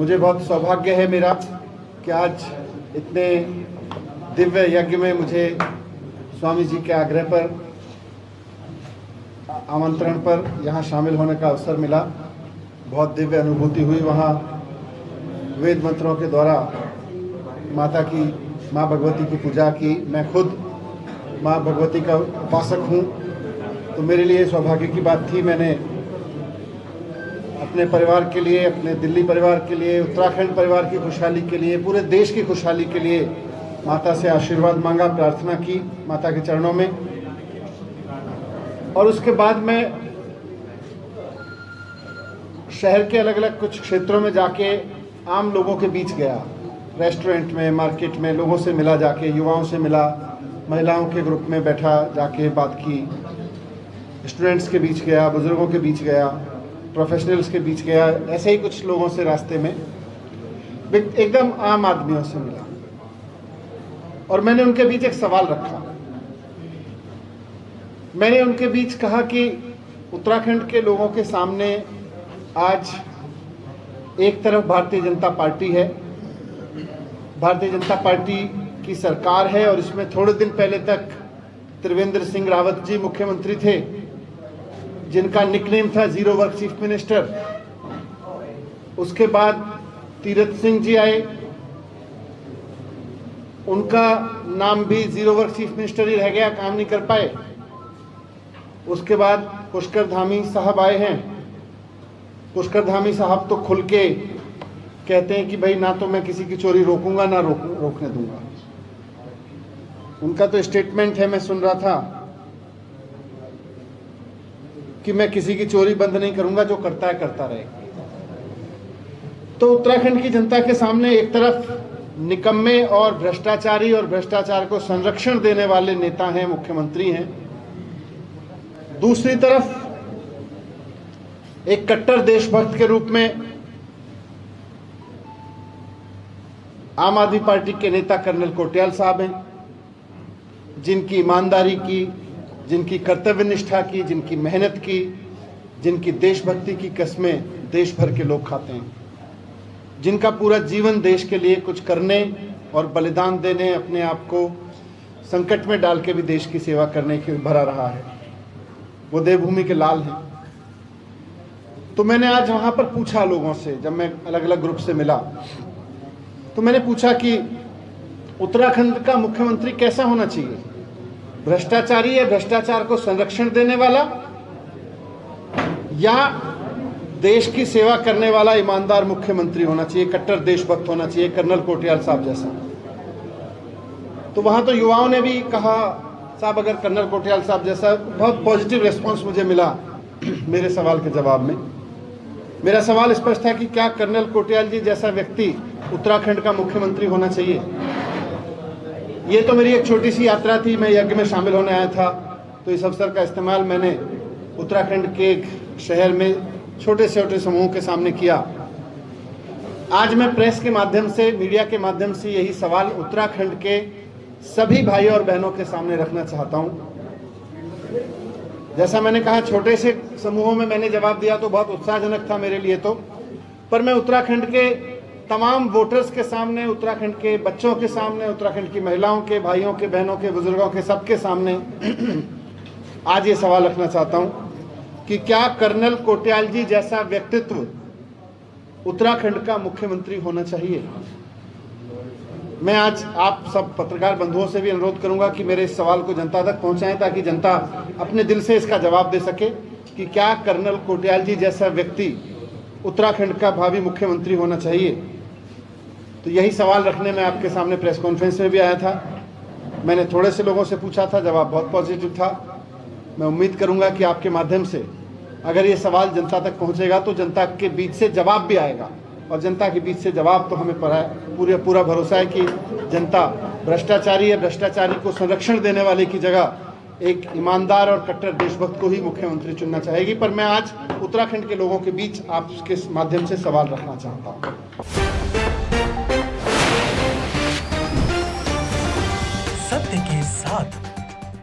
मुझे बहुत सौभाग्य है मेरा कि आज इतने दिव्य यज्ञ में मुझे स्वामी जी के आग्रह पर, आमंत्रण पर यहाँ शामिल होने का अवसर मिला। बहुत दिव्य अनुभूति हुई। वहाँ वेद मंत्रों के द्वारा माँ भगवती की पूजा की। मैं खुद माँ भगवती का उपासक हूँ, तो मेरे लिए सौभाग्य की बात थी। मैंने अपने परिवार के लिए, अपने दिल्ली परिवार के लिए, उत्तराखंड परिवार की खुशहाली के लिए, पूरे देश की खुशहाली के लिए माता से आशीर्वाद मांगा, प्रार्थना की माता के चरणों में। और उसके बाद मैं शहर के अलग अलग कुछ क्षेत्रों में जाके आम लोगों के बीच गया। रेस्टोरेंट में, मार्केट में लोगों से मिला, जाके युवाओं से मिला, महिलाओं के ग्रुप में बैठा, जाके बात की, स्टूडेंट्स के बीच गया, बुजुर्गों के बीच गया, प्रोफेशनल्स के बीच गया। ऐसे ही कुछ लोगों से रास्ते में एकदम आम आदमियों से मिला और मैंने उनके बीच एक सवाल रखा। मैंने उनके बीच कहा कि उत्तराखंड के लोगों के सामने आज एक तरफ भारतीय जनता पार्टी है, भारतीय जनता पार्टी की सरकार है और इसमें थोड़े दिन पहले तक त्रिवेंद्र सिंह रावत जी मुख्यमंत्री थे, जिनका निकनेम था जीरो वर्क चीफ मिनिस्टर। उसके बाद तीरथ सिंह जी आए, उनका नाम भी जीरो वर्क चीफ मिनिस्टर ही रह गया, काम नहीं कर पाए। उसके बाद पुष्कर धामी साहब आए हैं। पुष्कर धामी साहब तो खुल के कहते हैं कि भाई ना तो मैं किसी की चोरी रोकूंगा ना रोकने दूंगा। उनका तो स्टेटमेंट है, मैं सुन रहा था कि मैं किसी की चोरी बंद नहीं करूंगा, जो करता है करता रहे। तो उत्तराखंड की जनता के सामने एक तरफ निकम्मे और भ्रष्टाचारी और भ्रष्टाचार को संरक्षण देने वाले नेता हैं, मुख्यमंत्री हैं। दूसरी तरफ एक कट्टर देशभक्त के रूप में आम आदमी पार्टी के नेता कर्नल कोटियाल साहब हैं, जिनकी ईमानदारी की, जिनकी कर्तव्य निष्ठा की, जिनकी मेहनत की, जिनकी देशभक्ति की कस्में देश भर के लोग खाते हैं, जिनका पूरा जीवन देश के लिए कुछ करने और बलिदान देने, अपने आप को संकट में डाल के भी देश की सेवा करने के भरा रहा है। वो देवभूमि के लाल हैं। तो मैंने आज वहाँ पर पूछा लोगों से, जब मैं अलग अलग ग्रुप से मिला तो मैंने पूछा कि उत्तराखंड का मुख्यमंत्री कैसा होना चाहिए? भ्रष्टाचारी या भ्रष्टाचार को संरक्षण देने वाला, या देश की सेवा करने वाला ईमानदार मुख्यमंत्री होना चाहिए, कट्टर देशभक्त होना चाहिए, कर्नल कोटियाल साहब जैसा? तो वहां तो युवाओं ने भी कहा, साहब अगर कर्नल कोटियाल साहब जैसा। बहुत पॉजिटिव रिस्पांस मुझे मिला मेरे सवाल के जवाब में। मेरा सवाल स्पष्ट था कि क्या कर्नल कोटियाल जी जैसा व्यक्ति उत्तराखंड का मुख्यमंत्री होना चाहिए? ये तो मेरी एक छोटी सी यात्रा थी, मैं यज्ञ में शामिल होने आया था, तो इस अवसर का इस्तेमाल मैंने उत्तराखंड के एक शहर में छोटे छोटे समूहों के सामने किया। आज मैं प्रेस के माध्यम से, मीडिया के माध्यम से यही सवाल उत्तराखंड के सभी भाइयों और बहनों के सामने रखना चाहता हूँ। जैसा मैंने कहा, छोटे से समूहों में मैंने जवाब दिया तो बहुत उत्साहजनक था मेरे लिए तो, पर मैं उत्तराखंड के तमाम वोटर्स के सामने, उत्तराखंड के बच्चों के सामने, उत्तराखंड की महिलाओं के, भाइयों के, बहनों के, बुजुर्गों के, सबके सामने आज ये सवाल रखना चाहता हूँ कि क्या कर्नल कोटियाल जी जैसा व्यक्तित्व उत्तराखंड का मुख्यमंत्री होना चाहिए? मैं आज आप सब पत्रकार बंधुओं से भी अनुरोध करूंगा कि मेरे इस सवाल को जनता तक पहुंचाएं, ताकि जनता अपने दिल से इसका जवाब दे सके कि क्या कर्नल कोटियाल जी जैसा व्यक्ति उत्तराखंड का भावी मुख्यमंत्री होना चाहिए। तो यही सवाल रखने में आपके सामने प्रेस कॉन्फ्रेंस में भी आया था। मैंने थोड़े से लोगों से पूछा था, जवाब बहुत पॉजिटिव था। मैं उम्मीद करूंगा कि आपके माध्यम से अगर ये सवाल जनता तक पहुंचेगा तो जनता के बीच से जवाब भी आएगा, और जनता के बीच से जवाब तो हमें पूरा भरोसा है कि जनता भ्रष्टाचारी या भ्रष्टाचारी को संरक्षण देने वाले की जगह एक ईमानदार और कट्टर देशभक्त को ही मुख्यमंत्री चुनना चाहेगी। पर मैं आज उत्तराखंड के लोगों के बीच आपके माध्यम से सवाल रखना चाहता हूँ।